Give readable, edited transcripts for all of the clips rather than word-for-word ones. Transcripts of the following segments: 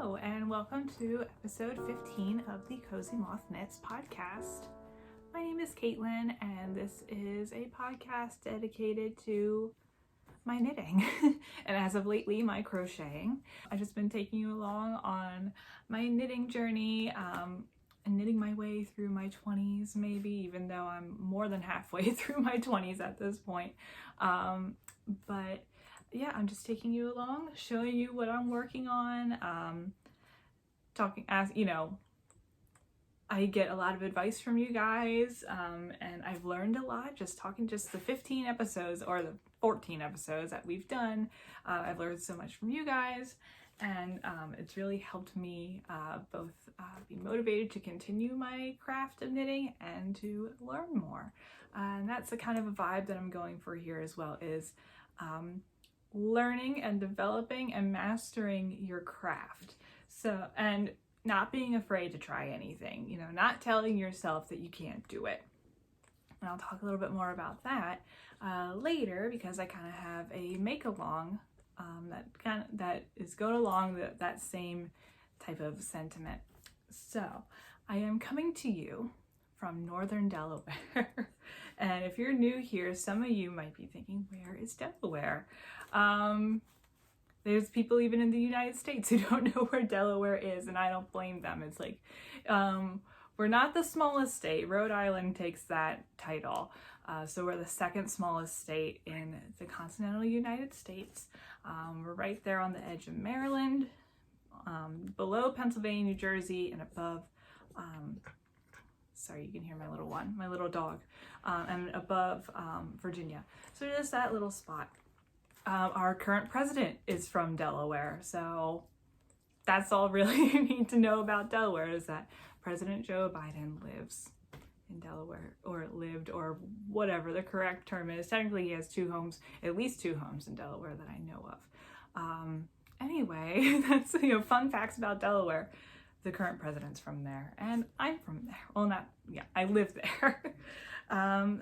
Hello, and welcome to episode 15 of the Cozy Moth Knits podcast. My name is Caitlin, and this is a podcast dedicated to my knitting, and as of lately, my crocheting. I've just been taking you along on my knitting journey, and knitting my way through my 20s, maybe, even though I'm more than halfway through my 20s at this point. But yeah, I'm just taking you along, showing you what I'm working on, talking, as you know, I get a lot of advice from you guys, and I've learned a lot just talking just the 15 episodes or the 14 episodes that we've done. I've learned so much from you guys, and it's really helped me both be motivated to continue my craft of knitting and to learn more. And that's the kind of a vibe that I'm going for here as well, is learning and developing and mastering your craft. So, and not being afraid to try anything, you know, not telling yourself that you can't do it. And I'll talk a little bit more about that later, because I kind of have a make along that is going along that same type of sentiment. So I am coming to you from Northern Delaware. And if you're new here, some of you might be thinking, where is Delaware? There's people even in the United States who don't know where Delaware is, and I don't blame them. It's like, we're not the smallest state. Rhode Island takes that title. So we're the second smallest state in the continental United States. We're right there on the edge of Maryland, below Pennsylvania, New Jersey, and above, sorry, you can hear my little dog, and above Virginia. So just that little spot. Our current president is from Delaware, so that's all really you need to know about Delaware, is that President Joe Biden lives in Delaware, or lived, or whatever the correct term is. Technically, he has at least two homes in Delaware that I know of. Anyway, that's, fun facts about Delaware. The current president's from there, and I'm from there. Well, I live there.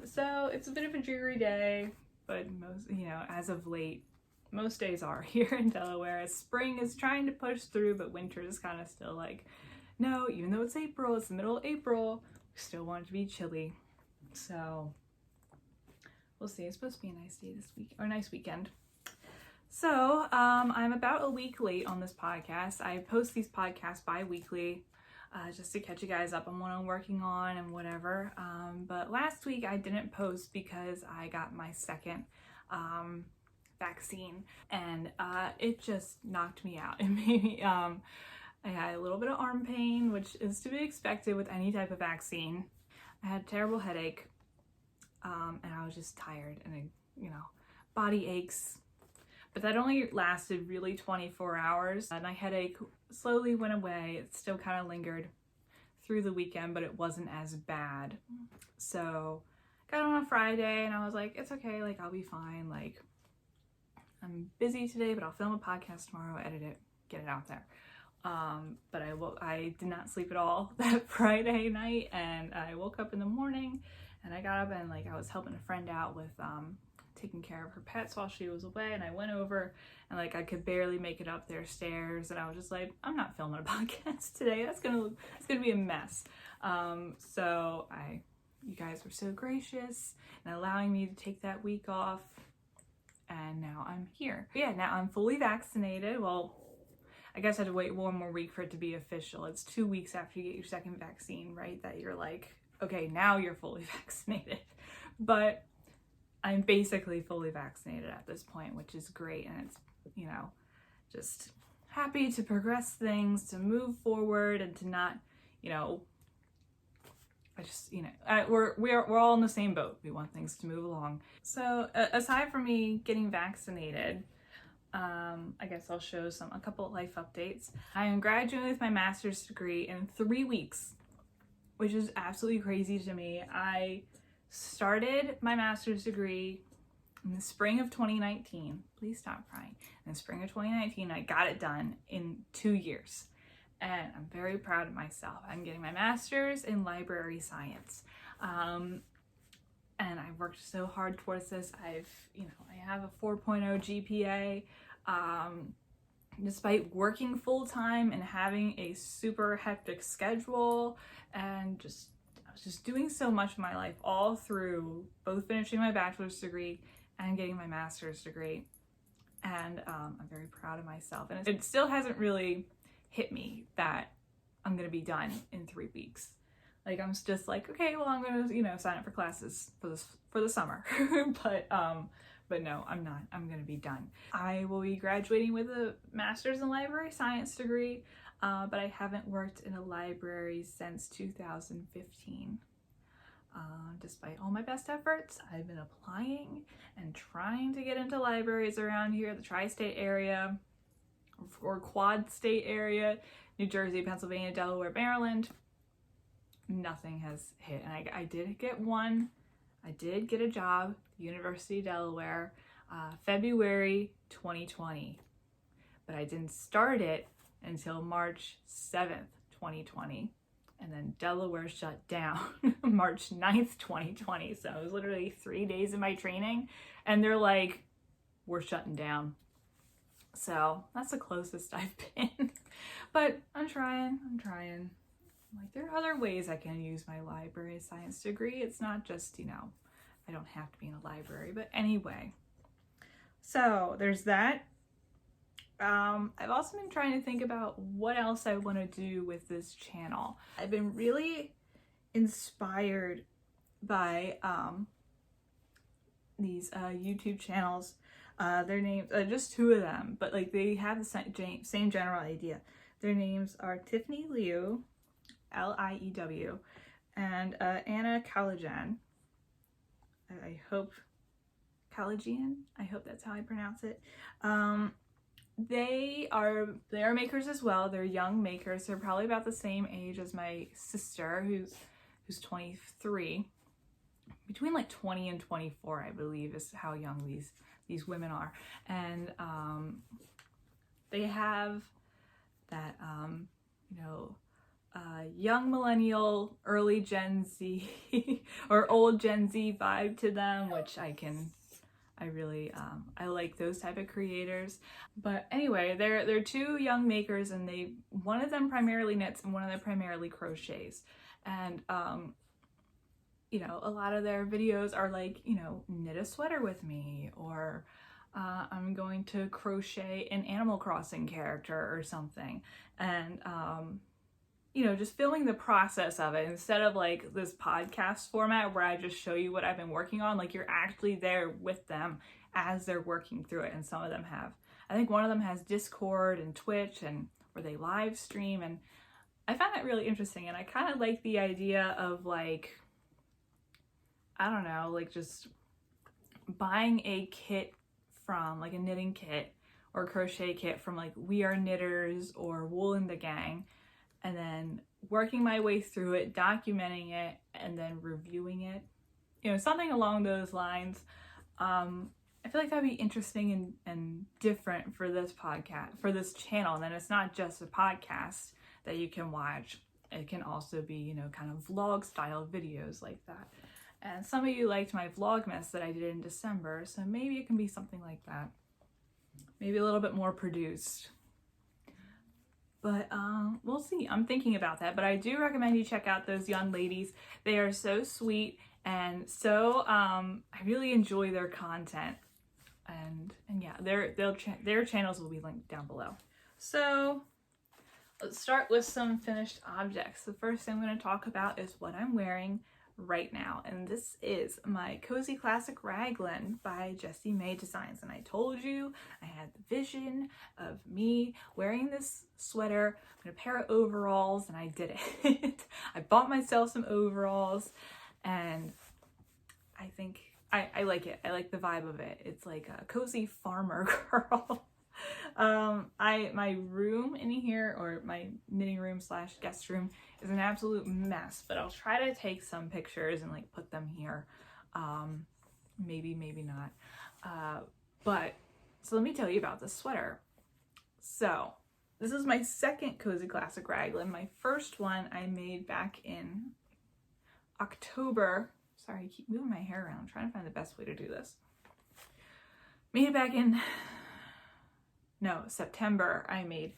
So it's a bit of a dreary day, but most, as of late, most days are here in Delaware, as spring is trying to push through, but winter is kind of still like, no, even though it's April, it's the middle of April, we still want it to be chilly. So we'll see. It's supposed to be a nice day this week, or a nice weekend. So I'm about a week late on this podcast. I post these podcasts bi-weekly, just to catch you guys up on what I'm working on and whatever. But last week I didn't post because I got my second vaccine, and it just knocked me out. It made me, I had a little bit of arm pain, which is to be expected with any type of vaccine. I had a terrible headache, and I was just tired, and body aches. But that only lasted really 24 hours. My headache slowly went away. It still kind of lingered through the weekend, but it wasn't as bad. So got on a Friday, and I was like, it's okay, like, I'll be fine. Like, I'm busy today, but I'll film a podcast tomorrow, edit it, get it out there. But I did not sleep at all that Friday night, and I woke up in the morning, and I got up, and I was helping a friend out with taking care of her pets while she was away, and I went over, and I could barely make it up their stairs, and I was just like, I'm not filming a podcast today. It's gonna be a mess. So you guys were so gracious and allowing me to take that week off, and now I'm here. Yeah, now I'm fully vaccinated. Well, I guess I had to wait one more week for it to be official. It's 2 weeks after you get your second vaccine, right? That you're like, okay, now you're fully vaccinated. But I'm basically fully vaccinated at this point, which is great. And it's, just happy to progress things, to move forward, and to not, we're all in the same boat. We want things to move along. So aside from me getting vaccinated, I guess I'll show a couple of life updates. I am graduating with my master's degree in 3 weeks, which is absolutely crazy to me. I started my master's degree in the spring of 2019. Please stop crying. In the spring of 2019, I got it done in 2 years. And I'm very proud of myself. I'm getting my master's in library science. And I've worked so hard towards this. I have a 4.0 GPA. despite working full-time and having a super hectic schedule, and I was just doing so much in my life, all through both finishing my bachelor's degree and getting my master's degree. And I'm very proud of myself. And it still hasn't really hit me that I'm gonna be done in 3 weeks. Like, I'm just like, okay, well, I'm gonna, you know, sign up for classes for the summer. But no, I'm not. I'm gonna be done. I will be graduating with a master's in library science degree, but I haven't worked in a library since 2015. Despite all my best efforts, I've been applying and trying to get into libraries around here, the tri-state area or quad state area, New Jersey, Pennsylvania, Delaware, Maryland. Nothing has hit. And I did get one. I did get a job, University of Delaware, February 2020. But I didn't start it until March 7th, 2020. And then Delaware shut down March 9th, 2020. So it was literally 3 days of my training. And they're like, we're shutting down. So that's the closest I've been. But I'm trying. Like, there are other ways I can use my library science degree. It's not just, you know, I don't have to be in a library. But anyway, so there's that. I've also been trying to think about what else I want to do with this channel. I've been really inspired by these YouTube channels. Their names, just 2 of them, but like they have the same general idea. Their names are Tiffany Liu, Liew, and Anna Calajan. I hope Calajian. I hope that's how I pronounce it. They are makers as well. They're young makers. They're probably about the same age as my sister, who's 23. Between like 20 and 24, I believe, is how young these women are. And they have that you know, young millennial, early Gen Z or old Gen Z vibe to them, which I really I like those type of creators. But anyway, they're 2 young makers, and one of them primarily knits and one of them primarily crochets. And you know, a lot of their videos are like, you know, knit a sweater with me, or I'm going to crochet an Animal Crossing character or something. And you know, just filming the process of it instead of like this podcast format where I just show you what I've been working on. Like, you're actually there with them as they're working through it. And some of them have, I think one of them has Discord and Twitch, and where they live stream. And I found that really interesting. And I kind of like the idea of, like, I don't know, like just buying a kit from, like a knitting kit or crochet kit from like We Are Knitters or Wool and the Gang, and then working my way through it, documenting it, and then reviewing it. You know, something along those lines. I feel like that'd be interesting and different for this podcast, for this channel. And then it's not just a podcast that you can watch. It can also be, you know, kind of vlog style videos like that. And some of you liked my Vlogmas that I did in December, so maybe it can be something like that. Maybe a little bit more produced. But we'll see. I'm thinking about that. But I do recommend you check out those young ladies. They are so sweet, and so I really enjoy their content. And yeah, their channels will be linked down below. So let's start with some finished objects. The first thing I'm going to talk about is what I'm wearing right now, and this is my Cozy Classic Raglan by Jessie May Designs. And I told you I had the vision of me wearing this sweater in a pair of overalls, and I did it. I bought myself some overalls, and I think I like it. I like the vibe of it. It's like a cozy farmer girl. My room in here, or my knitting room / guest room, is an absolute mess, but I'll try to take some pictures and like put them here. Maybe not. But so let me tell you about this sweater. So this is my second Cozy Classic Raglan. My first one I made back in October. Sorry, I keep moving my hair around. I'm trying to find the best way to do this. Made it back in September, I made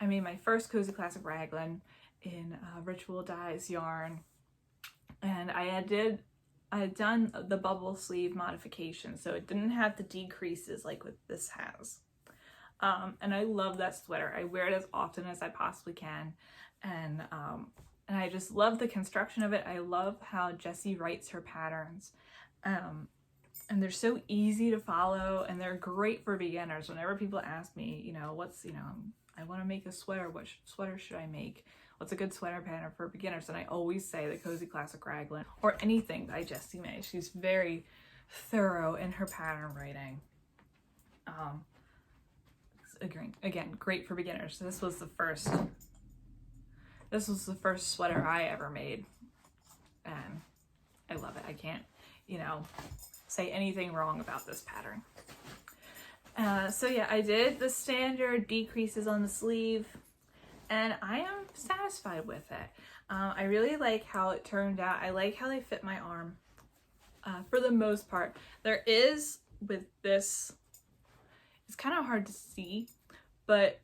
my first Cozy Classic raglan in Ritual Dyes yarn, and I had done the bubble sleeve modification, so it didn't have the decreases like what this has. And I love that sweater. I wear it as often as I possibly can, and I just love the construction of it. I love how Jessie writes her patterns, and they're so easy to follow, and they're great for beginners. Whenever people ask me, you know, I want to make a sweater, what sweater should I make? What's a good sweater pattern for beginners? And I always say the Cozy Classic raglan, or anything by Jessie May. She's very thorough in her pattern writing. Again, great for beginners. This was the first sweater I ever made, and I love it. I can't, you know, say anything wrong about this pattern. So yeah, I did the standard decreases on the sleeve, and I am satisfied with it. I really like how it turned out. I like how they fit my arm for the most part. There is, with this, it's kind of hard to see, but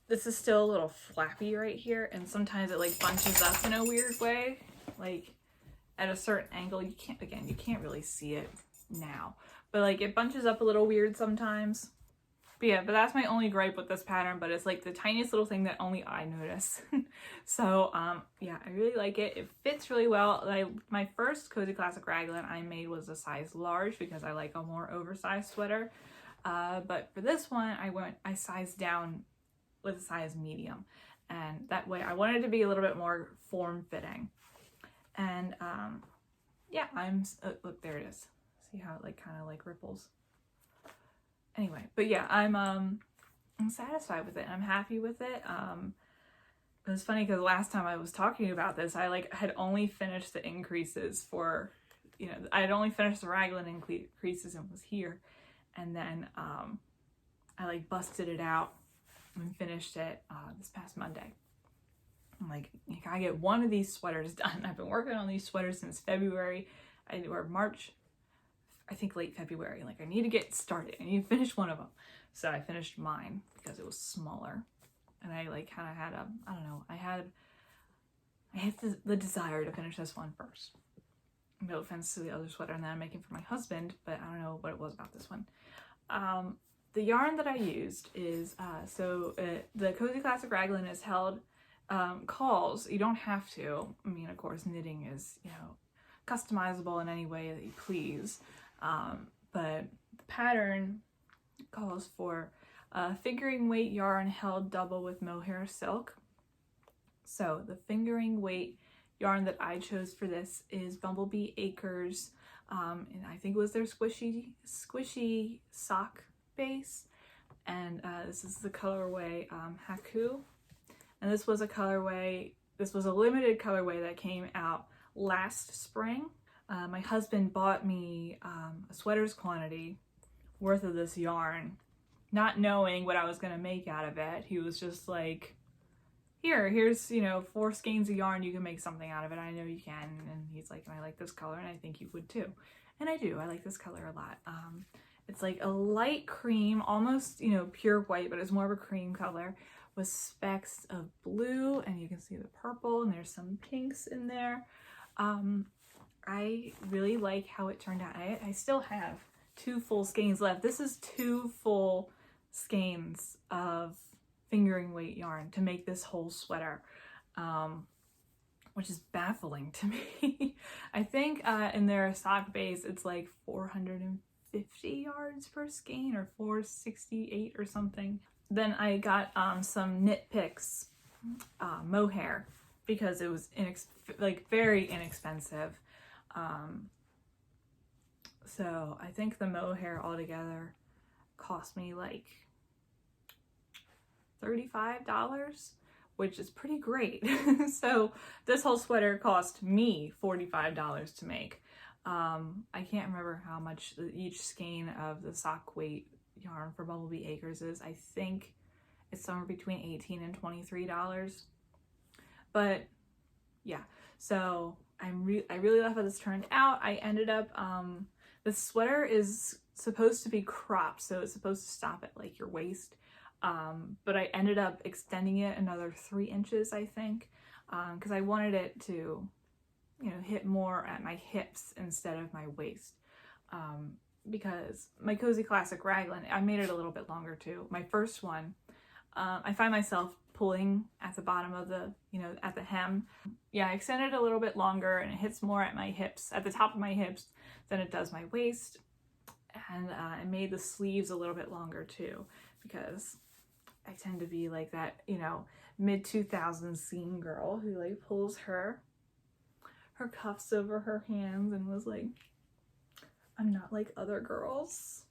this is still a little flappy right here, and sometimes it like bunches up in a weird way, like at a certain angle. You can't really see it now, but like it bunches up a little weird sometimes. But yeah, but that's my only gripe with this pattern, but it's like the tiniest little thing that only I notice. So yeah, I really like it. It fits really well. My first Cozy Classic raglan I made was a size large because I like a more oversized sweater. But for this one, I sized down with a size medium, and that way I wanted to be a little bit more form-fitting. And yeah, look, there it is. See how it like kind of like ripples. Anyway, but yeah, I'm satisfied with it. I'm happy with it. It was funny because last time I was talking about this, I like had only finished the increases for, you know, I had only finished the raglan increases and was here, and then I like busted it out and finished it this past Monday. I'm like, I get one of these sweaters done. I've been working on these sweaters since February, or March, I think late February. Like, I need to get started. I need to finish one of them. So I finished mine because it was smaller, and I like kind of had I don't know, I had the desire to finish this one first. No offense to the other sweater that I'm making for my husband, but I don't know what it was about this one. The yarn that I used is, the Cozy Classic raglan is held, calls. You don't have to. I mean, of course, knitting is, you know, customizable in any way that you please. But the pattern calls for fingering weight yarn held double with mohair silk. So the fingering weight yarn that I chose for this is Bumblebee Acres, and I think it was their squishy sock base, and this is the colorway Haku, and this was a limited colorway that came out last spring. My husband bought me a sweater's quantity worth of this yarn, not knowing what I was going to make out of it. He was just like, here's, you know, 4 skeins of yarn, you can make something out of it. I know you can. And he's like, and I like this color, and I think you would too. And I do. I like this color a lot. It's like a light cream, almost, you know, pure white, but it's more of a cream color with specks of blue, and you can see the purple, and there's some pinks in there. I really like how it turned out. I still have 2 full skeins left. This is 2 full skeins of fingering weight yarn to make this whole sweater, which is baffling to me. I think in their sock base, it's like 450 yards per skein, or 468 or something. Then I got some Knit Picks mohair because it was very inexpensive. So I think the mohair altogether cost me like $35, which is pretty great. So this whole sweater cost me $45 to make. I can't remember how much each skein of the sock weight yarn for Bumblebee Acres is. I think it's somewhere between $18 and $23. But yeah, so I really love how this turned out. I ended up, the sweater is supposed to be cropped, so it's supposed to stop at like your waist. but I ended up extending it another 3 inches, I think, because I wanted it to, you know, hit more at my hips instead of my waist. Because my Cozy Classic raglan, I made it a little bit longer too. My first one, I find myself pulling at the bottom of the, you know, at the hem. Yeah, I extended it a little bit longer and it hits more at my hips, at the top of my hips, than it does my waist. And I made the sleeves a little bit longer too, because I tend to be like that, you know, mid-2000s scene girl who like pulls her cuffs over her hands and was like, I'm not like other girls.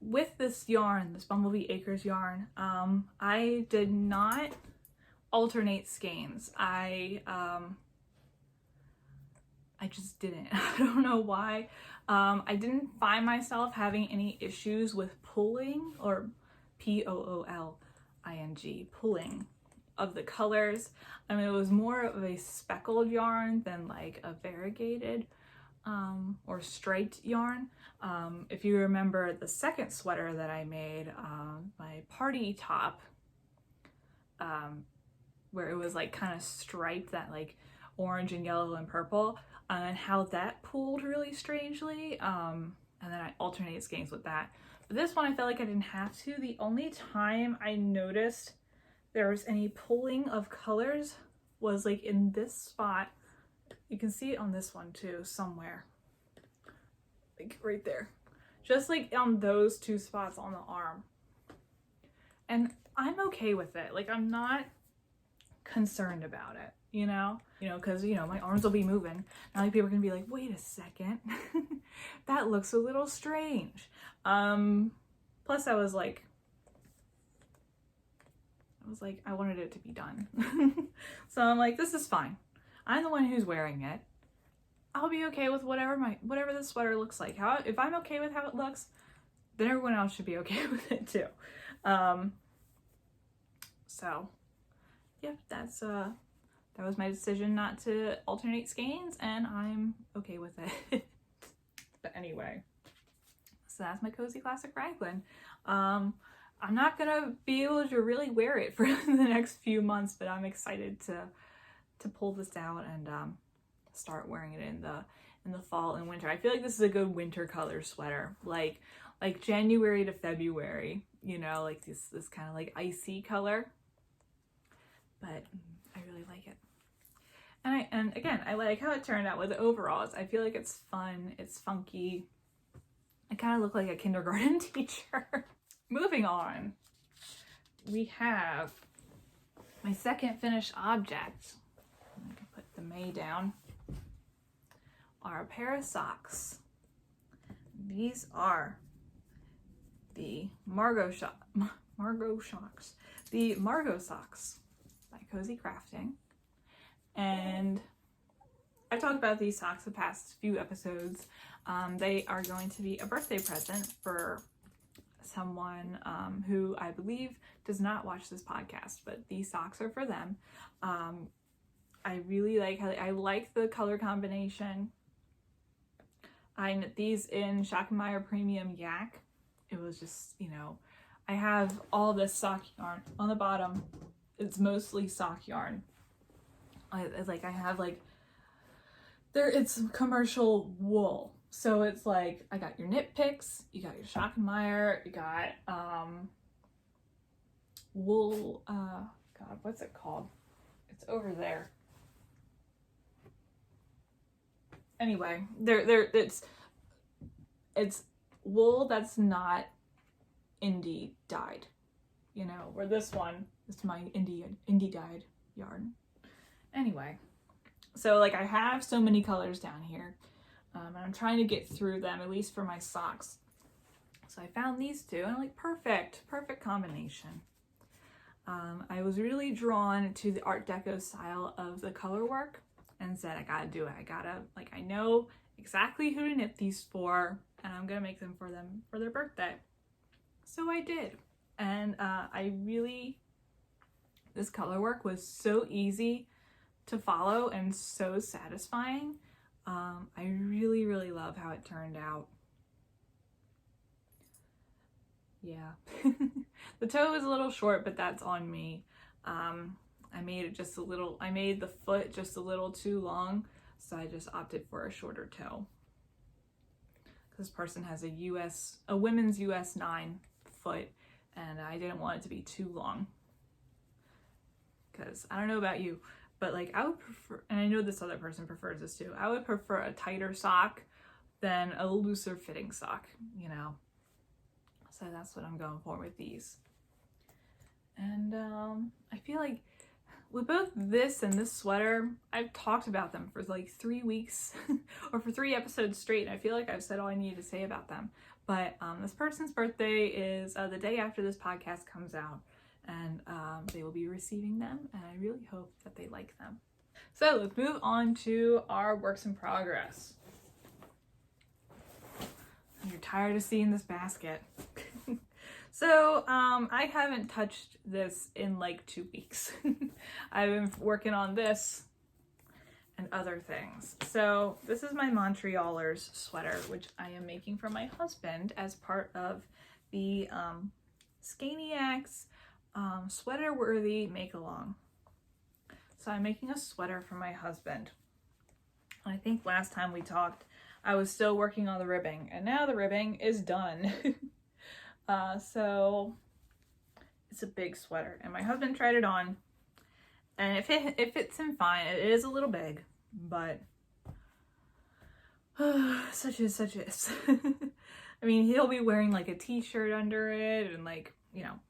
With this yarn, this Bumblebee Acres yarn, I did not alternate skeins. I just didn't. I don't know why. I didn't find myself having any issues with pulling, or P-O-O-L-I-N-G, pulling of the colors. I mean, it was more of a speckled yarn than like a variegated or striped yarn. If you remember the second sweater that I made, my party top, where it was like kind of striped, that like orange and yellow and purple, and how that pulled really strangely, and then I alternated skeins with that. But this one I felt like I didn't have to. The only time I noticed there was any pulling of colors was like in this spot. You can see it on this one too, somewhere. Like right there. Just like on those 2 spots on the arm. And I'm okay with it. Like, I'm not concerned about it, you know? You know, because, you know, my arms will be moving. Now, like, people are going to be like, wait a second. That looks a little strange. Plus, I was like, I wanted it to be done. So I'm like, this is fine. I'm the one who's wearing it. I'll be okay with whatever the sweater looks like. If I'm okay with how it looks, then everyone else should be okay with it too. So yeah, that was my decision not to alternate skeins, and I'm okay with it. But anyway, so that's my Cozy Classic raglan. I'm not gonna be able to really wear it for the next few months, but I'm excited to pull this out and start wearing it in the fall and winter. I feel like this is a good winter color sweater, like January to February, you know, like this kind of like icy color. But I really like it. And again, I like how it turned out with the overalls. I feel like it's fun, it's funky. I kind of look like a kindergarten teacher. Moving on, we have my second finished object. I can put the May down. Are a pair of socks. These are the Margot socks. The Margot socks by Cozy Crafting. And I've talked about these socks the past few episodes. They are going to be a birthday present for someone who I believe does not watch this podcast, but these socks are for them. I really like how I like the color combination. I knit these in Schackenmeyer Premium Yak. It was just, you know, I have all this sock yarn on the bottom. It's mostly sock yarn. I have like, it's commercial wool. So it's like, I got your knit picks, you got your Schackenmeyer, you got wool, God, what's it called? It's over there. Anyway, it's wool that's not indie dyed, you know, where this one is my indie dyed yarn. Anyway, so like I have so many colors down here, and I'm trying to get through them, at least for my socks. So I found these two, and I'm like, perfect combination. I was really drawn to the Art Deco style of the color work, and said, I gotta do it. I know exactly who to knit these for, and I'm gonna make them for their birthday. So I did. And this color work was so easy to follow and so satisfying. I really love how it turned out. yeah. The toe is a little short, but that's on me. I made the foot just a little too long, so I just opted for a shorter toe. This person has a women's US 9 foot, and I didn't want it to be too long. Because I don't know about you, but like I would prefer, and I know this other person prefers this too, I would prefer a tighter sock than a looser fitting sock, you know. So that's what I'm going for with these. And I feel like with both this and this sweater, I've talked about them for like 3 weeks or for 3 episodes straight. And I feel like I've said all I needed to say about them. But this person's birthday is the day after this podcast comes out, and they will be receiving them, and I really hope that they like them. So let's move on to our works in progress. You're tired of seeing this basket. So, I haven't touched this in like 2 weeks. I've been working on this and other things. So, this is my Montrealers sweater, which I am making for my husband as part of the Scaniacs Sweater Worthy Make-Along. So, I'm making a sweater for my husband. I think last time we talked, I was still working on the ribbing, and now the ribbing is done. So it's a big sweater, and my husband tried it on, and it fits him fine. It is a little big, but such is. I mean, he'll be wearing like a t-shirt under it, and like, you know,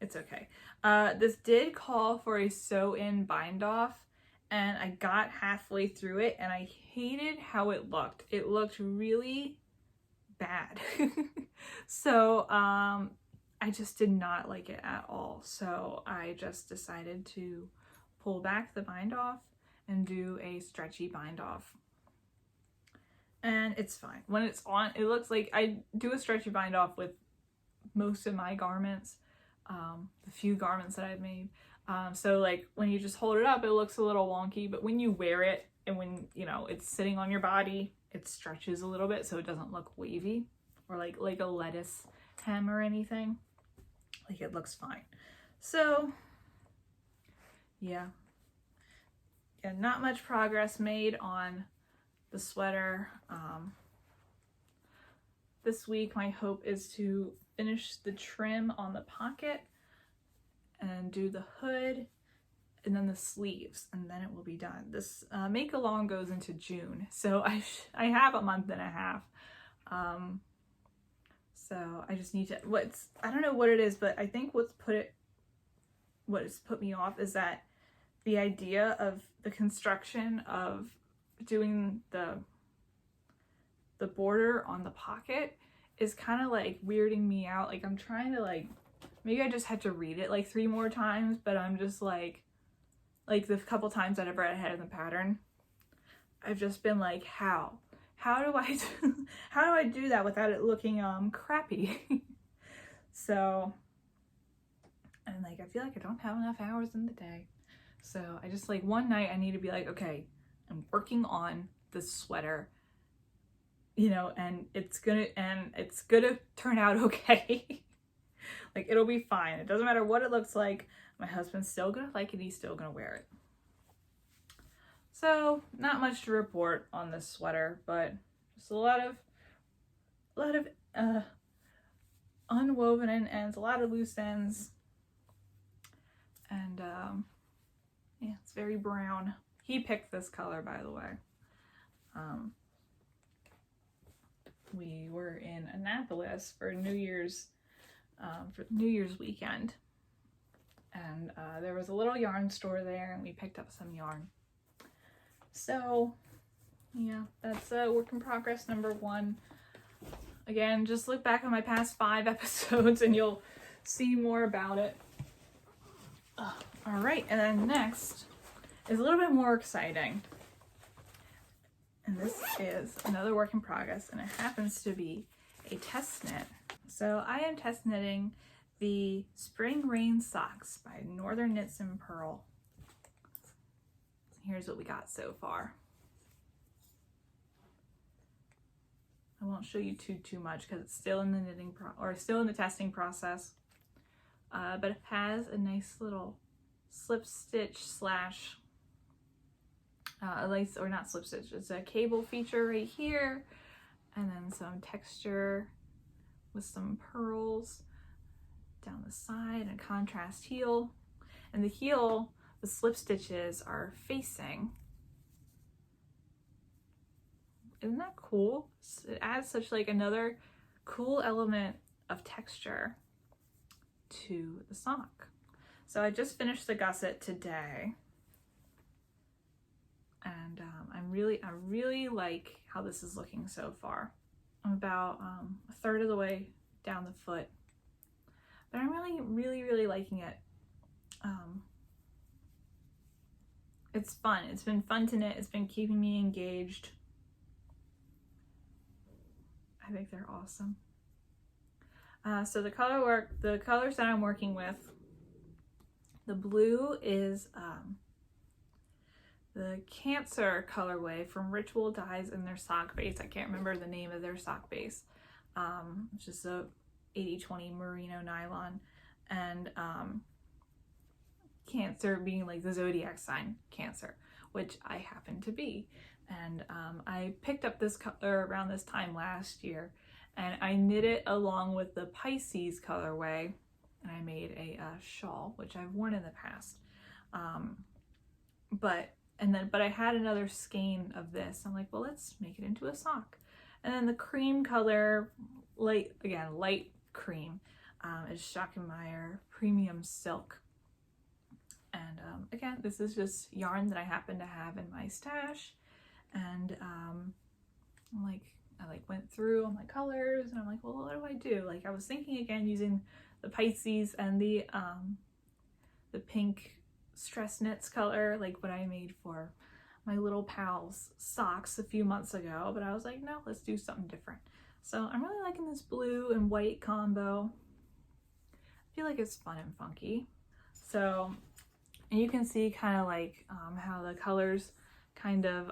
it's okay. This did call for a sew-in bind-off, and I got halfway through it, and I hated how it looked. It looked really bad. So I just did not like it at all. So I just decided to pull back the bind off and do a stretchy bind off. And it's fine. When it's on, it looks like I do a stretchy bind off with most of my garments, the few garments that I've made. So like when you just hold it up, it looks a little wonky, but when you wear it and when, you know, it's sitting on your body, it stretches a little bit so it doesn't look wavy or like a lettuce hem or anything. Like, it looks fine. So yeah, not much progress made on the sweater. This week my hope is to finish the trim on the pocket and do the hood and then the sleeves, and then it will be done. This make along goes into June, so I have a month and a half. So I just need to, I don't know what it is, but I think what has put me off is that the idea of the construction of doing the border on the pocket is kind of like weirding me out. Like, I'm trying to like, maybe I just had to read it like 3 more times, but I'm just like the couple times that I've read ahead of the pattern, I've just been like, how do I do that without it looking crappy? So, and like, I feel like I don't have enough hours in the day. So I just like, one night I need to be like, okay, I'm working on this sweater, you know, and it's gonna turn out okay. Like, it'll be fine. It doesn't matter what it looks like. My husband's still gonna like it. He's still gonna wear it. So, not much to report on this sweater, but just a lot of unwoven ends, a lot of loose ends, and yeah, it's very brown. He picked this color, by the way. We were in Annapolis for New Year's weekend, and there was a little yarn store there, and we picked up some yarn. So yeah, that's work in progress number 1. Again, just look back on my past 5 episodes and you'll see more about it. All right, and then next is a little bit more exciting. And this is another work in progress, and it happens to be a test knit. So I am test knitting the Spring Rain Socks by Northern Knits and Purl. Here's what we got so far. I won't show you too much because it's still in the still in the testing process. But it has a nice little slip stitch slash a lace, or not slip stitch, it's a cable feature right here, and then some texture with some pearls down the side and contrast heel. And the heel, the slip stitches are facing. Isn't that cool? It adds such like another cool element of texture to the sock. So I just finished the gusset today, and I really like how this is looking so far. I'm about a third of the way down the foot, but I'm really liking it. It's fun. It's been fun to knit. It's been keeping me engaged. I think they're awesome. So the colors that I'm working with, the blue is the Cancer colorway from Ritual Dyes in their sock base. I can't remember the name of their sock base. It's just a 80/20 merino nylon, and Cancer being like the zodiac sign Cancer, which I happen to be. And I picked up this color around this time last year, and I knit it along with the Pisces colorway, and I made a shawl, which I've worn in the past. But I had another skein of this. I'm like, well, let's make it into a sock. And then the cream color, light cream, is Schackenmeyer Premium Silk. And again, this is just yarn that I happen to have in my stash. And I went through all my colors, and I'm like, well, what do I do? Like, I was thinking again using the Pisces and the pink stress knits color, like what I made for my little pal's socks a few months ago, but I was like, no, let's do something different. So I'm really liking this blue and white combo. I feel like it's fun and funky. So, and you can see kind of like how the colors kind of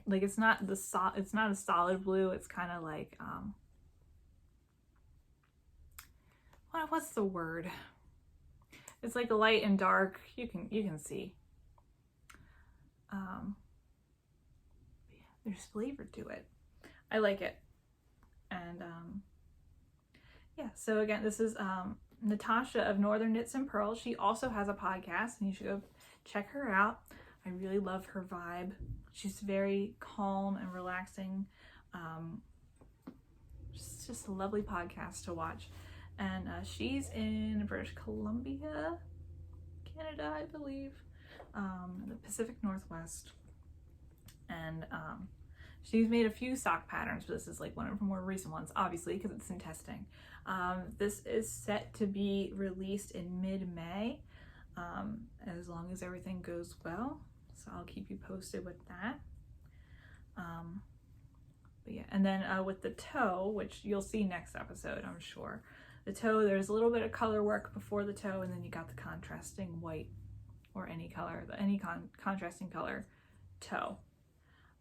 like it's not a solid blue. It's kind of like what's the word? It's like a light and dark. You can see. There's flavor to it. I like it. And yeah. So again, this is Natasha of Northern Knits and Pearls. She also has a podcast, and you should go check her out. I really love her vibe. She's very calm and relaxing. Just a lovely podcast to watch. And she's in British Columbia, Canada, I believe, the Pacific Northwest. And she's made a few sock patterns, but this is like one of her more recent ones, obviously, because it's in testing. This is set to be released in mid-May, as long as everything goes well. So I'll keep you posted with that. But yeah, and then with the toe, which you'll see next episode, I'm sure. The toe, there's a little bit of color work before the toe, and then you got the contrasting white or any color, contrasting color toe.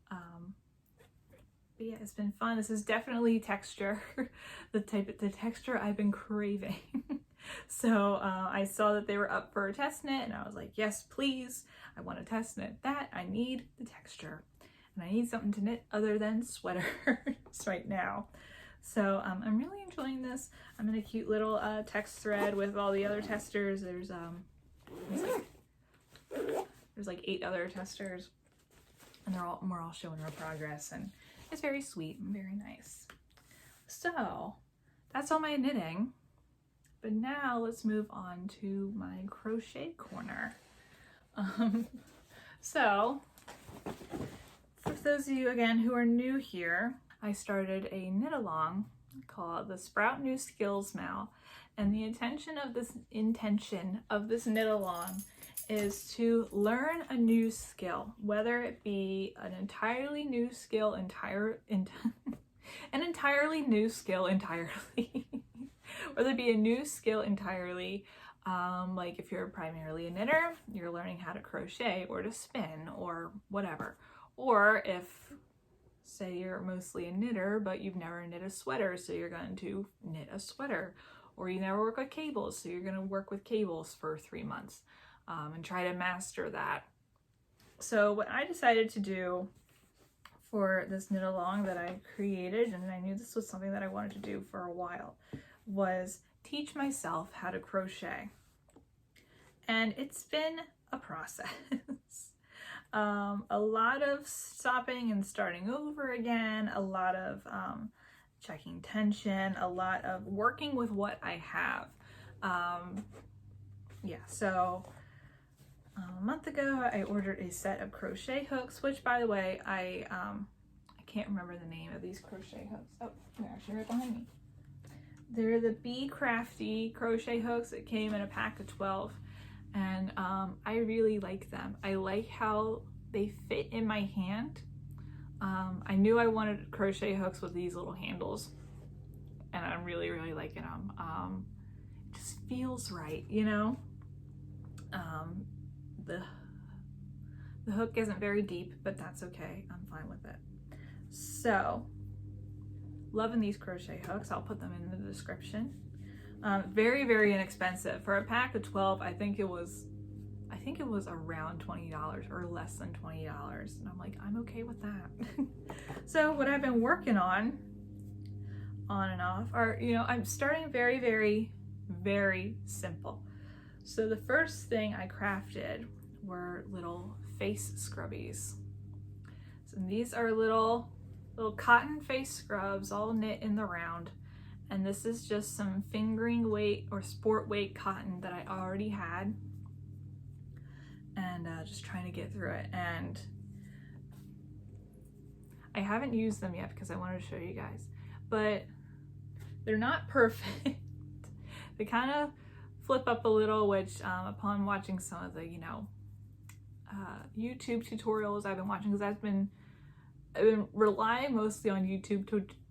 But yeah, it's been fun. This is definitely texture, the texture I've been craving. So I saw that they were up for a test knit, and I was like, yes, please. I want to test knit that. I need the texture, and I need something to knit other than sweaters right now. So I'm really enjoying this. I'm in a cute little text thread with all the other testers. There's like 8 other testers, and we're all showing our progress, and it's very sweet and very nice. So that's all my knitting. But now let's move on to my crochet corner. So for those of you again who are new here, I started a knit along called the Sprout New Skills Mal, and the intention of this knit along is to learn a new skill, whether it be an entirely new skill entirely, whether it be a new skill entirely, like if you're primarily a knitter, you're learning how to crochet or to spin or whatever, or if say you're mostly a knitter, but you've never knit a sweater, so you're going to knit a sweater. Or you never work with cables, so you're going to work with cables for 3 months and try to master that. So what I decided to do for this knit along that I created, and I knew this was something that I wanted to do for a while, was teach myself how to crochet. And it's been a process. A lot of stopping and starting over again, a lot of checking tension, a lot of working with what I have. Yeah, so a month ago I ordered a set of crochet hooks, which by the way, I can't remember the name of these crochet hooks. Oh, they're actually right behind me. They're the Be Crafty crochet hooks. It came in a pack of 12. And I really like them. I like how they fit in my hand. I knew I wanted crochet hooks with these little handles, and I'm really, really liking them. It just feels right, you know? The hook isn't very deep, but that's okay. I'm fine with it. So, loving these crochet hooks. I'll put them in the description. Very, very inexpensive. For a pack of 12, I think it was around $20 or less than $20. And I'm like, I'm okay with that. So what I've been working on and off, are, you know, I'm starting very, very, very simple. So the first thing I crafted were little face scrubbies. So these are little cotton face scrubs, all knit in the round. And this is just some fingering weight or sport weight cotton that I already had. And just trying to get through it. And I haven't used them yet because I wanted to show you guys. But they're not perfect. They kind of flip up a little, which upon watching some of the, you know, YouTube tutorials I've been watching, because I've been relying mostly on YouTube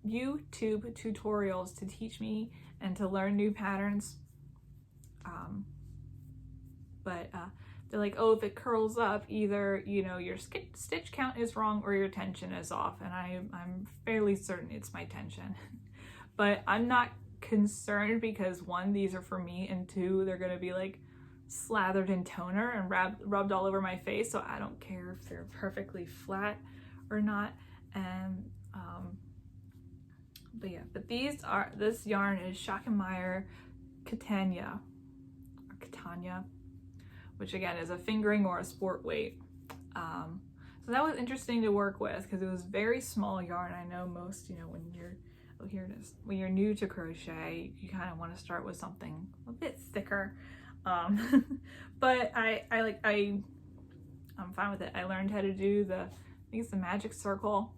tutorials to teach me and to learn new patterns. But they're like, oh, if it curls up, either, you know, your stitch count is wrong or your tension is off. And I'm fairly certain it's my tension. But I'm not concerned because one, these are for me, and two, they're gonna be like slathered in toner and rubbed all over my face, so I don't care if they're perfectly flat or not. And but yeah, but this yarn is Schackenmeyer Catania, which again is a fingering or a sport weight. So that was interesting to work with because it was very small yarn. I know most, you know, when you're, oh, here it is, when you're new to crochet, you kind of want to start with something a bit thicker. But I'm fine with it. I learned how to do I think it's the magic circle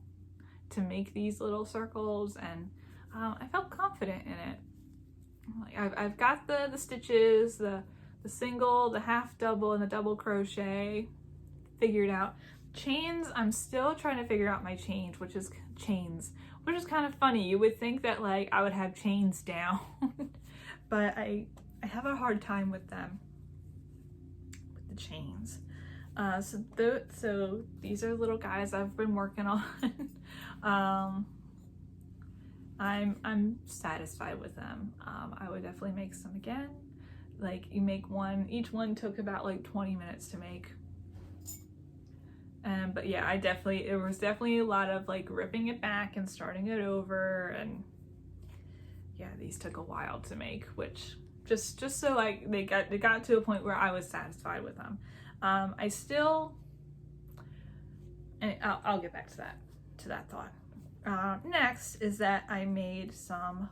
to make these little circles, and I felt confident in it. Like I've got the stitches, the single, the half double, and the double crochet figured out. Chains, I'm still trying to figure out my chains, which is kind of funny. You would think that like I would have chains down, but I have a hard time with them, with the chains. So these are little guys I've been working on. I'm satisfied with them. I would definitely make some again. Like you make one, each one took about like 20 minutes to make. But yeah, it was definitely a lot of like ripping it back and starting it over, and yeah, these took a while to make, which just so like they got to a point where I was satisfied with them. I still, and I'll get back to that thought. Next is that I made some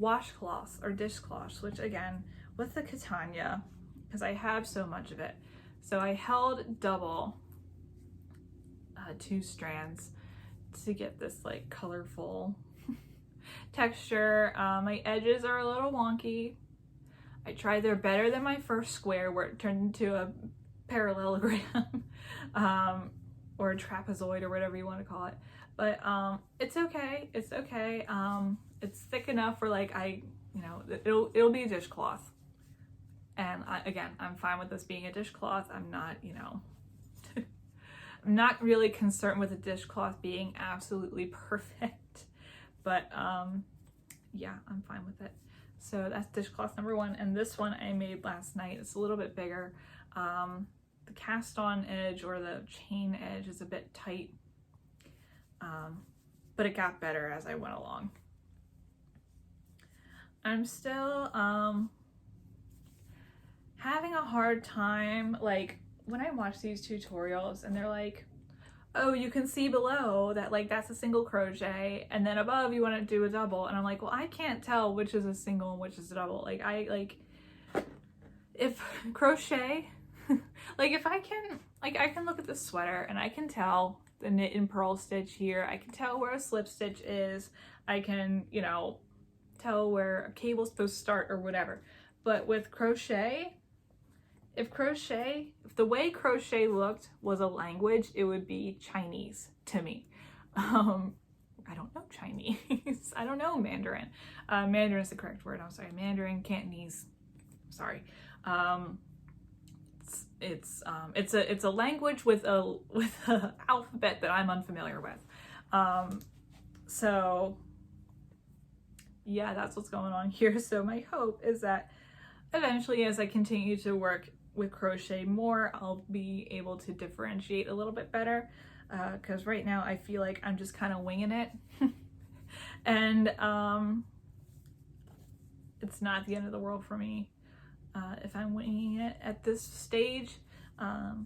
washcloths or dishcloths, which again, with the Catania, because I have so much of it. So I held double 2 strands to get this like colorful texture. My edges are a little wonky. I tried, they're better than my first square where it turned into a parallelogram or a trapezoid or whatever you want to call it. But it's okay. It's okay. It's thick enough where like it'll be a dishcloth. And again, I'm fine with this being a dishcloth. I'm not, I'm not really concerned with the dishcloth being absolutely perfect, but yeah, I'm fine with it. So that's dishcloth number 1, and this one I made last night. It's a little bit bigger. The cast on edge or the chain edge is a bit tight, but it got better as I went along. I'm still having a hard time, like when I watch these tutorials and they're like, oh, you can see below that like that's a single crochet and then above you want to do a double, and I'm like, well, I can't tell which is a single and which is a double. Like if crochet like if I can look at the sweater and I can tell the knit and purl stitch here, I can tell where a slip stitch is, I can, you know, tell where a cable's supposed to start or whatever. But with crochet, if the way crochet looked was a language, it would be Chinese to me. I don't know Chinese. I don't know Mandarin. Mandarin is the correct word. I'm sorry. Mandarin, Cantonese. Sorry. It's a language with a alphabet that I'm unfamiliar with. So yeah, that's what's going on here. So my hope is that eventually, as I continue to work with crochet more, I'll be able to differentiate a little bit better, because right now I feel like I'm just kind of winging it. And it's not the end of the world for me if I'm winging it at this stage. The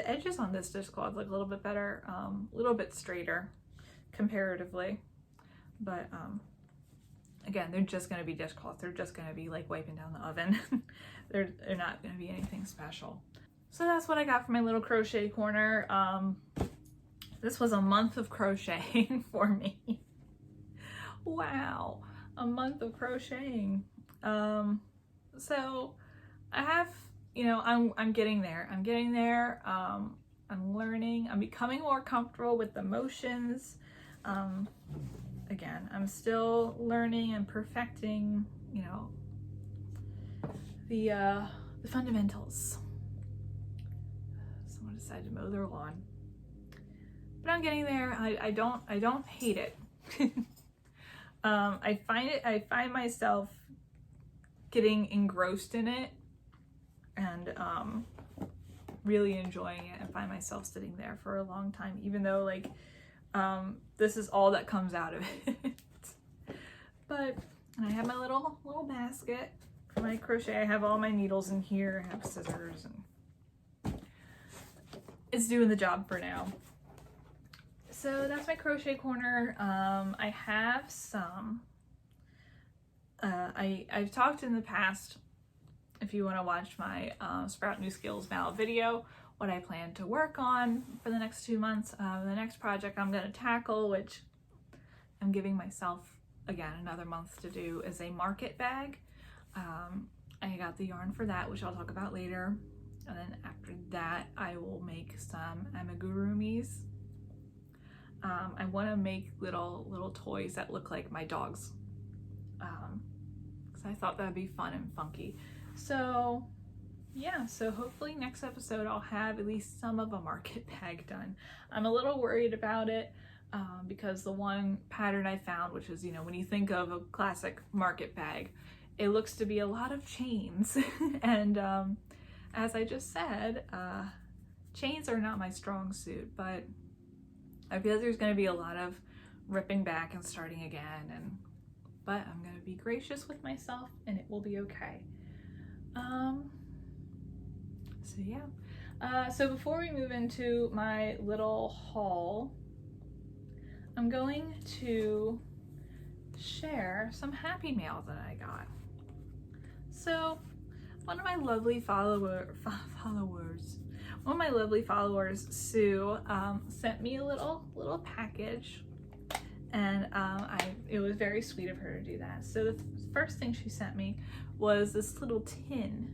edges on this dishcloth look a little bit better, a little bit straighter comparatively, but again, they're just going to be dishcloth. They're just going to be like wiping down the oven. they're not going to be anything special. So that's what I got for my little crochet corner. This was a month of crocheting for me. Wow, a month of crocheting. So I have, you know, I'm getting there. I'm getting there. I'm learning. I'm becoming more comfortable with the motions. Again, I'm still learning and perfecting, you know, the fundamentals. Someone decided to mow their lawn, but I'm getting there. I don't hate it. I find myself getting engrossed in it and really enjoying it, and find myself sitting there for a long time, even though like this is all that comes out of it. But I have my little basket for my crochet. I have all my needles in here. I have scissors, and it's doing the job for now. So that's my crochet corner. I have some I've talked in the past, if you want to watch my Sprout New Skills Now video, what I plan to work on for the next 2 months. The next project I'm going to tackle, which I'm giving myself, again, another month to do, is a market bag. I got the yarn for that, which I'll talk about later. And then after that, I will make some amigurumis. I want to make little toys that look like my dogs. Because I thought that would be fun and funky. So yeah, so hopefully next episode I'll have at least some of a market bag done. I'm a little worried about it because the one pattern I found, which is, you know, when you think of a classic market bag, it looks to be a lot of chains. And as I just said, chains are not my strong suit, but I feel there's going to be a lot of ripping back and starting again, but I'm going to be gracious with myself and it will be okay. So yeah, so before we move into my little haul, I'm going to share some happy mail that I got. So one of my lovely followers, Sue, sent me a little package, and it was very sweet of her to do that. So the first thing she sent me was this little tin.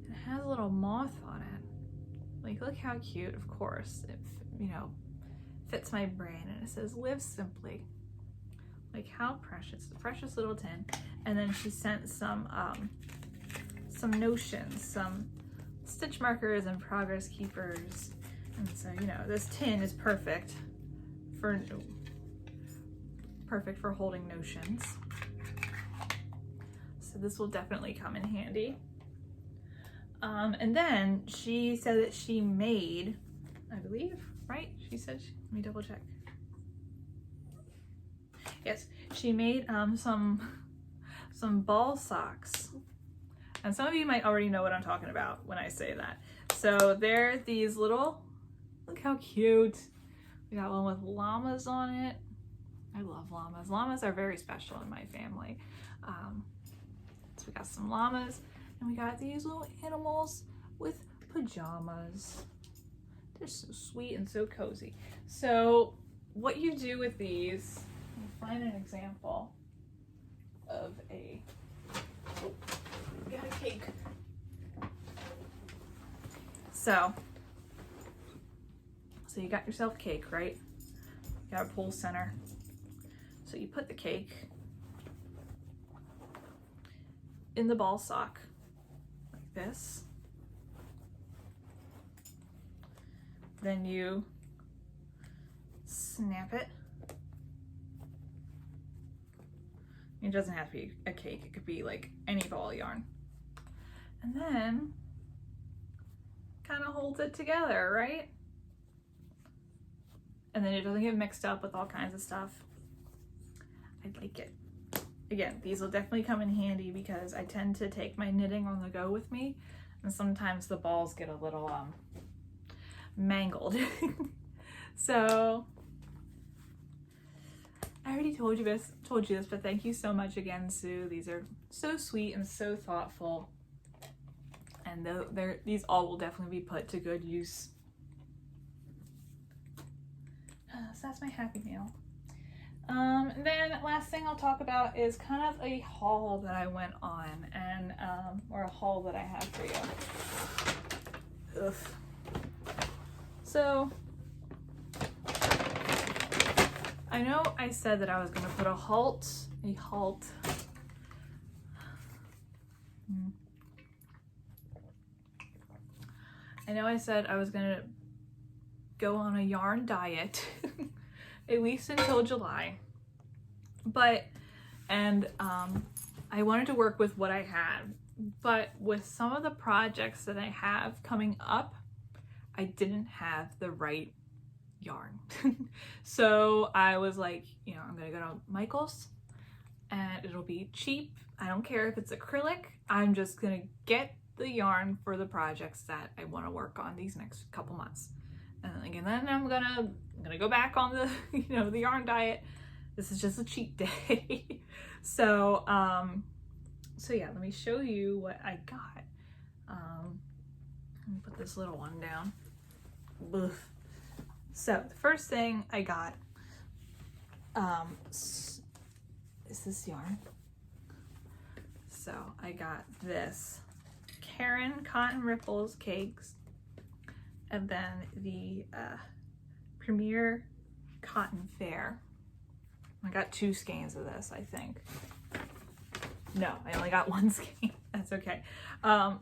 It has a little moth on it. Like, look how cute. Of course, it, you know, fits my brain, and it says "Live Simply." Like, how precious, the precious little tin. And then she sent some notions, some stitch markers and progress keepers. And so, you know, this tin is perfect for holding notions. So this will definitely come in handy. And then she said that she made, I believe, right? She said, let me double check. Yes, she made some ball socks. And some of you might already know what I'm talking about when I say that. So they're these little, look how cute. We got one with llamas on it. I love llamas. Llamas are very special in my family. So we got some llamas, and we got these little animals with pajamas. They're so sweet and so cozy. So what you do with these, you find an example of a, oh, we got a cake. So you got yourself cake, right? You got a pull center. So you put the cake in the ball sock like this. Then you snap it. It doesn't have to be a cake, it could be like any ball yarn. And then kind of holds it together, right? And then it doesn't get mixed up with all kinds of stuff. I like it. Again, these will definitely come in handy because I tend to take my knitting on the go with me, and sometimes the balls get a little mangled. So I already told you this, but thank you so much again, Sue. These are so sweet and so thoughtful, and these all will definitely be put to good use. So that's my happy meal. And then last thing I'll talk about is kind of a haul that I went on, and or a haul that I have for you. Ugh. So I know I said that I was going to put a halt. I know I said I was going to go on a yarn diet at least until July, I wanted to work with what I had, but with some of the projects that I have coming up, I didn't have the right yarn. So I was like, you know, I'm gonna go to Michael's and it'll be cheap. I don't care if it's acrylic. I'm just gonna get the yarn for the projects that I want to work on these next couple months. And then I'm gonna go back on the, you know, the yarn diet. This is just a cheat day. So yeah, let me show you what I got. Let me put this little one down. Ugh. So the first thing I got is this yarn. So I got this Karen Cotton Ripples cakes, and then the Premier Cotton Fair. I got 2 skeins of this, I think. No, I only got 1 skein. That's okay.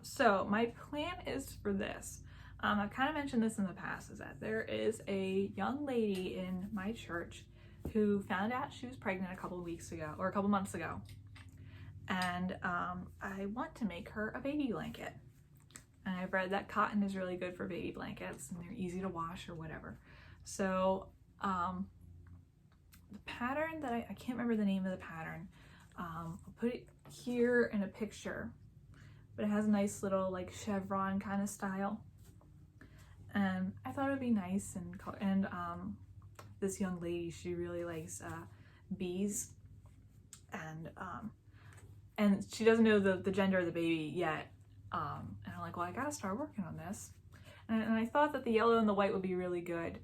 So my plan is for this. I've kind of mentioned this in the past, is that there is a young lady in my church who found out she was pregnant a couple months ago. And I want to make her a baby blanket. And I've read that cotton is really good for baby blankets and they're easy to wash or whatever. So the pattern that I can't remember the name of the pattern. I'll put it here in a picture, but it has a nice little like chevron kind of style. And I thought it would be nice, and this young lady, she really likes bees, and she doesn't know the gender of the baby yet. And I'm like, well, I gotta start working on this. And I thought that the yellow and the white would be really good,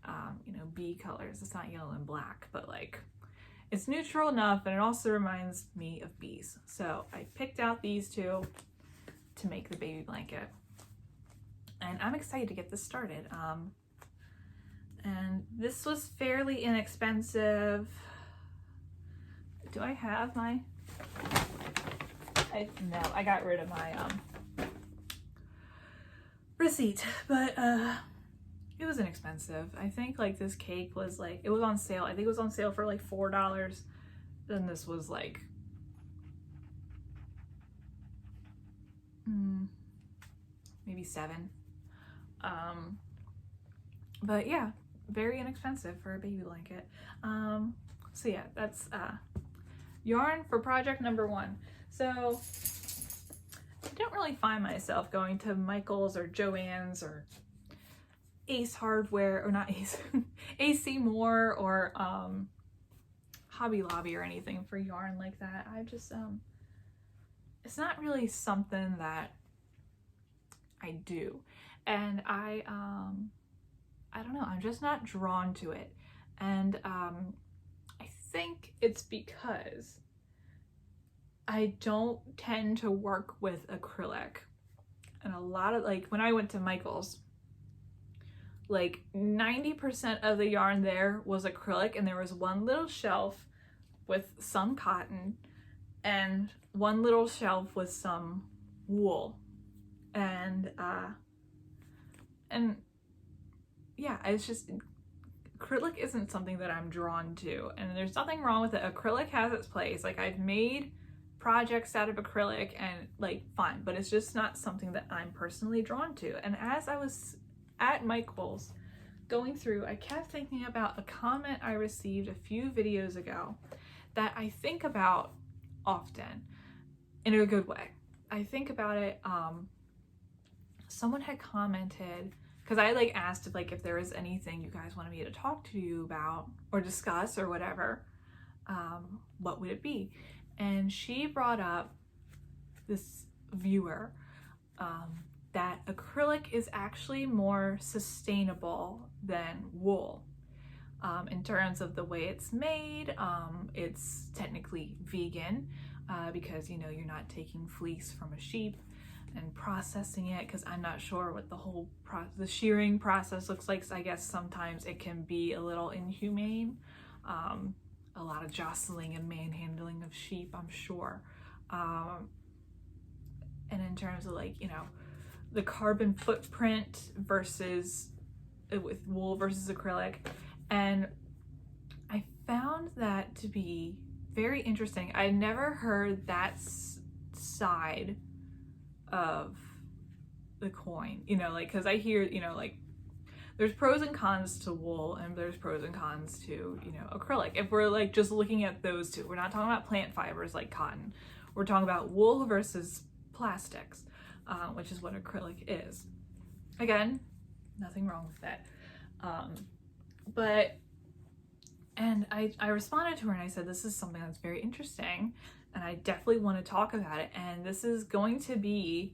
you know, bee colors. It's not yellow and black, but like, it's neutral enough, and it also reminds me of bees. So I picked out these 2 to make the baby blanket. And I'm excited to get this started. And this was fairly inexpensive. Do I have my... No, I got rid of my receipt, but it was inexpensive. I think like this cake was like, it was on sale. I think it was on sale for like $4. Then this was like maybe $7. But yeah, very inexpensive for a baby blanket. So yeah, that's yarn for project number 1. So I don't really find myself going to Michael's or Joann's or Ace Hardware, or not Ace, AC Moore or Hobby Lobby or anything for yarn like that. I just, it's not really something that I do. And I don't know, I'm just not drawn to it. And I think it's because I don't tend to work with acrylic. And a lot of, like, when I went to Michael's, like 90% of the yarn there was acrylic, and there was one little shelf with some cotton and one little shelf with some wool. And yeah, it's just, acrylic isn't something that I'm drawn to, and there's nothing wrong with it. Acrylic has its place. Like, I've made projects out of acrylic and like fine, but it's just not something that I'm personally drawn to. And as I was at Michael's going through, I kept thinking about a comment I received a few videos ago that I think about often in a good way. I think about it, someone had commented, because I like asked if there was anything you guys wanted me to talk to you about or discuss or whatever, what would it be? And she brought up, this viewer, that acrylic is actually more sustainable than wool. In terms of the way it's made, it's technically vegan, because, you know, you're not taking fleece from a sheep and processing it, because I'm not sure what the whole the shearing process looks like. So I guess sometimes it can be a little inhumane. A lot of jostling and manhandling of sheep, I'm sure. And in terms of, like, you know, the carbon footprint versus with wool versus acrylic. And I found that to be very interesting. I never heard that side of the coin, you know, like, because I hear, you know, like, there's pros and cons to wool and there's pros and cons to, you know, acrylic. If we're like just looking at those two, we're not talking about plant fibers like cotton. We're talking about wool versus plastics, which is what acrylic is. Again, nothing wrong with that. And I responded to her and I said, this is something that's very interesting and I definitely want to talk about it. And this is going to be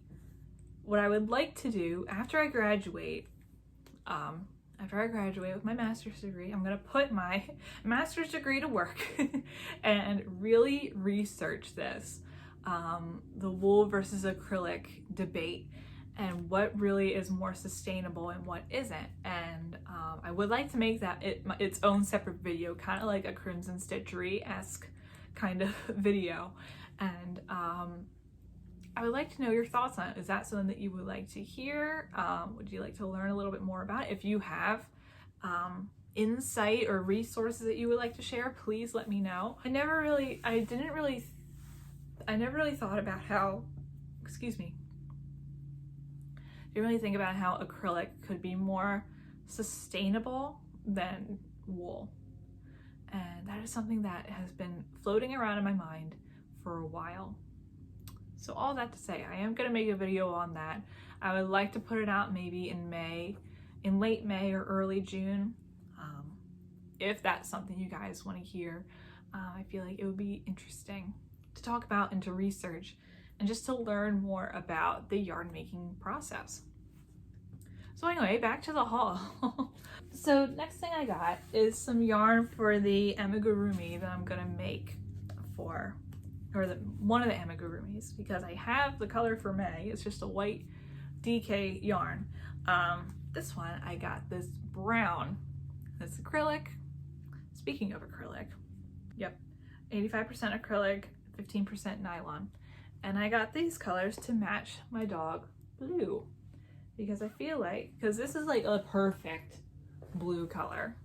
what I would like to do after I graduate. After I graduate with my master's degree, I'm going to put my master's degree to work and really research this, the wool versus acrylic debate, and what really is more sustainable and what isn't. And I would like to make that its own separate video, kind of like a Crimson Stitchery-esque kind of video. And I would like to know your thoughts on it. Is that something that you would like to hear? Would you like to learn a little bit more about it? If you have insight or resources that you would like to share, please let me know. I never really thought about how, didn't really think about how acrylic could be more sustainable than wool. And that is something that has been floating around in my mind for a while. So all that to say, I am gonna make a video on that. I would like to put it out maybe in May, in late May or early June. If that's something you guys want to hear, I feel like it would be interesting to talk about and to research and just to learn more about the yarn making process. So anyway, back to the haul. So next thing I got is some yarn for the amigurumi that I'm gonna make for, or one of the amigurumis, because I have the color for May. It's just a white DK yarn. This one, I got this brown. It's acrylic. Speaking of acrylic, yep, 85% acrylic, 15% nylon. And I got these colors to match my dog, Blue. because I feel like, because this is like a perfect blue color.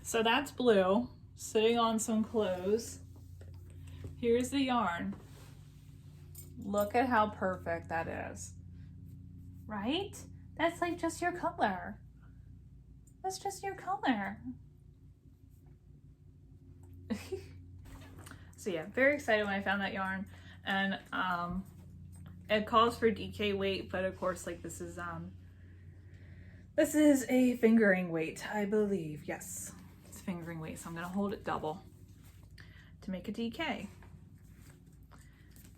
So that's blue sitting on some clothes. Here's the yarn. Look at how perfect that is, right? That's like just your color. That's just your color. So yeah, very excited when I found that yarn, and it calls for DK weight, but of course, like this is a fingering weight, I believe. Yes, it's fingering weight, so I'm gonna hold it double to make a DK.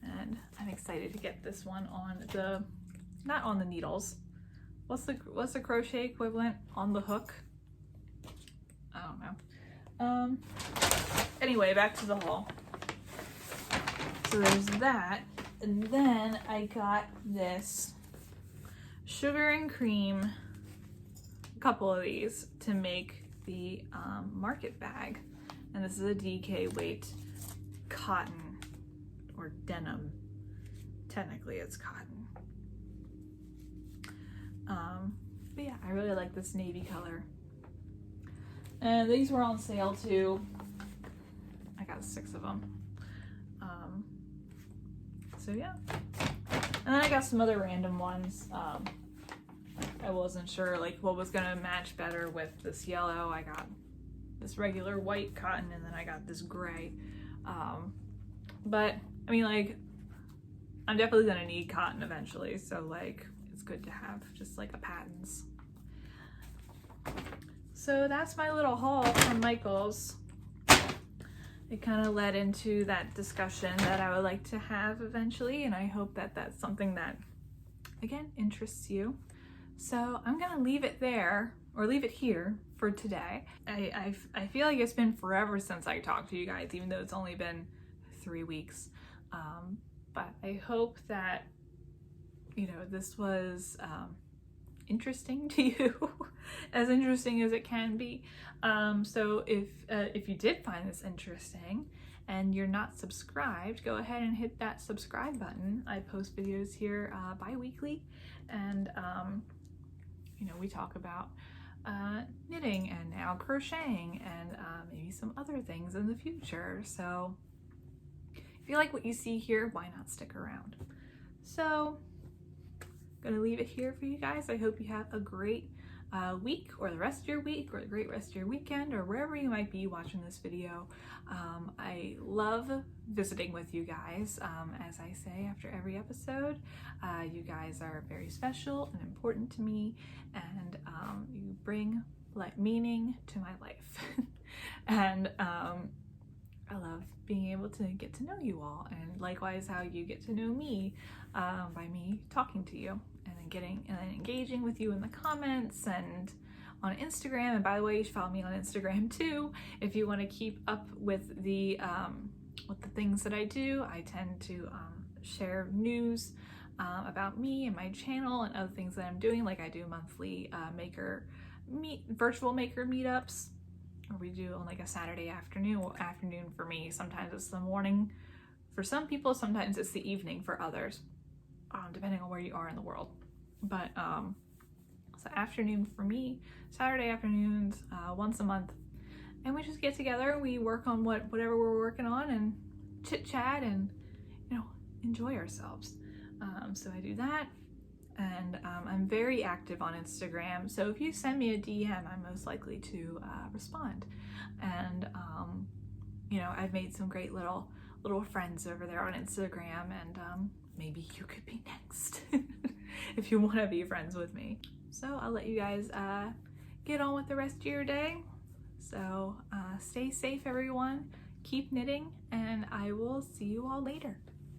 And I'm excited to get this one on the, not on the needles. What's the crochet equivalent? On the hook? I don't know. Anyway, back to the haul. So there's that, and then I got this sugar and cream, a couple of these to make the market bag, and this is a DK weight cotton or denim. Technically it's cotton. But yeah, I really like this navy color. And these were on sale too. I got 6 of them. So yeah. And then I got some other random ones. I wasn't sure like what was gonna match better with this yellow. I got this regular white cotton, and then I got this gray. But I mean, like, I'm definitely gonna need cotton eventually, so like it's good to have just like a patterns. So that's my little haul from Michael's. It kind of led into that discussion that I would like to have eventually, and I hope that that's something that, again, interests you. So I'm gonna leave it there, or leave it here for today. I feel like it's been forever since I talked to you guys, even though it's only been 3 weeks. But I hope that, you know, this was interesting to you, as interesting as it can be. So if you did find this interesting and you're not subscribed, go ahead and hit that subscribe button. I post videos here bi-weekly, and you know, we talk about knitting and now crocheting and maybe some other things in the future. So if you like what you see here, why not stick around? So I'm gonna leave it here for you guys. I hope you have a great week, or the rest of your week, or a great rest of your weekend, or wherever you might be watching this video. I love visiting with you guys. As I say after every episode, you guys are very special and important to me, and you bring meaning to my life. And I love being able to get to know you all, and likewise how you get to know me by me talking to you, and then engaging with you in the comments and on Instagram. And by the way, you should follow me on Instagram too if you want to keep up with the things that I do. I tend to share news about me and my channel and other things that I'm doing. Like I do monthly virtual maker meetups, or we do on like a Saturday afternoon for me. Sometimes it's the morning for some people, sometimes it's the evening for others, depending on where you are in the world. But so afternoon for me, Saturday afternoons, once a month, and we just get together, we work on whatever we're working on, and chit chat, and you know, enjoy ourselves. So I do that, and I'm very active on Instagram, so if you send me a DM, I'm most likely to respond. And you know, I've made some great little friends over there on Instagram, and maybe you could be next if you want to be friends with me. So I'll let you guys get on with the rest of your day. So stay safe, everyone. Keep knitting, and I will see you all later.